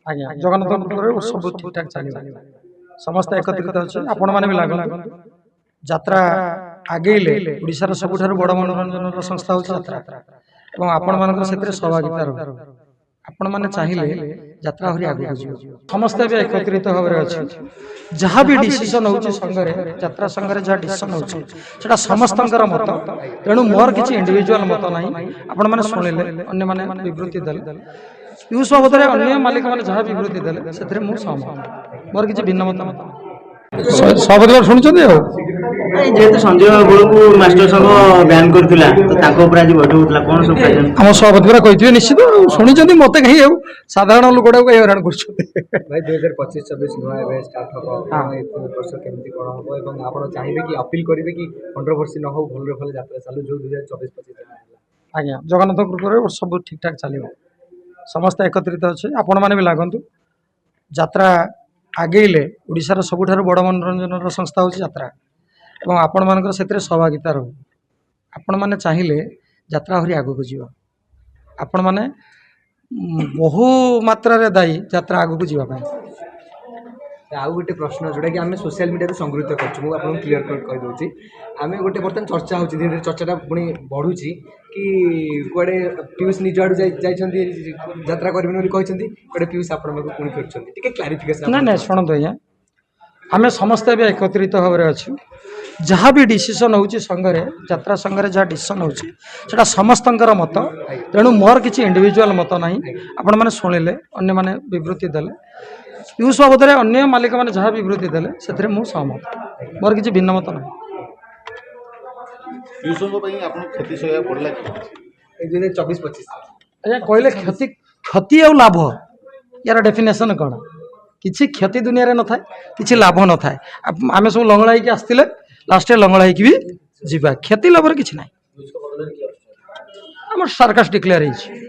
आज्ञा जगन्नाथ कृपा सब ठीक ठाक चलिए समस्त एकत्रित अच्छे आपण मैंने भी लागत यात्रा आगेले ओडिशार सबुठारु बड़ मनोरंजन संस्था हूँ यात्रा और आपण मान सहभागिता रह आपण मैंने चाहिए यात्रा हरी आगे समस्ते भी एकत्रित भाव में अच्छे जहाँ भी डिसीजन होची संघरे यात्रा संघरे जहाँ डिसीजन होची सेटा समस्त मत तेणु मोर किसी इंडिविजुअल मत ना आपण मैंने शुणिले अन्य माने विवृत्ति देले यूज बाबद अन्य मालिक मैंने जहाँ विवृत्ति देले से सहमत मोर किसी भिन्न मत सब शुणी जेहेतु संजय बड़ू मास्टर संघ बैन करथिला तो ताको ऊपर आज बैठक होतला कोन सब हम सभापति कही निश्चित शुणी मत कहीं साधारण लोकटा को हैरान कर भाई 2025-26 नुआ स्टार्ट हम वर्ष केमती कौन हम और आप चाहिए कि अपील करेंगे कि कंट्रोवर्सी न हो भल भल यात्रा चालू जो 2024-25 आज्ञा जगन्नाथ कृपा सब ठीक ठाक चलो समस्त एकत्रित अच्छे आपण मैंने भी लागत यात्रा आगेले ओडिशार सबुठारु बड़ मनोरंजन संस्था हूँ यात्रा और आपण मान सहभागिता रह आपण मैंने चाहिए यात्रा हरी आगक जीव आपण मैंने बहु मात्रा दायी यात्रा आगक जीवाई आउ गोटे प्रश्न जोटा कि आम सोशल मीडिया संगृहित कर क्लीयर कर दूसरी आम गोटे बर्तमान चर्चा हो धीरे धीरे चर्चा पुणी बढ़ुची कि कड़े पीयूष निज आड़ यात्रा करें कड़े पीयूष आपड़ी फिर क्लारिफिकेशन ना ना शुणु आज्ञा आम समस्ते भी एकत्रित भाव में अच्छे जहाँ भी डिसीजन होची संघरे यात्रा संघरे जहाँ डिसीजन होची सेटा समस्त मत तेणु मोर किसी इंडिविजुअल मत ना आपण मैंने शुणिले अन्य माने विवृत्ति देले यूज बाबद अन्य मालिक मैंने जहाँ विवृत्ति देले से सहमत मोर किसी भिन्न मत ना क्षति सहया पड़ला 2024-25 आज्ञा कहले क्षति क्षति और लाभ यार डेफिनेशन कौन किसी क्षति दुनिया रे न थाए किसी लाभ न थाए आम सब लंगड़ा होगी आसते लास्ट लंगड़ा होगी भी जीवा क्षति लाभ किसी ना आम सरकार डिक्लेयर हो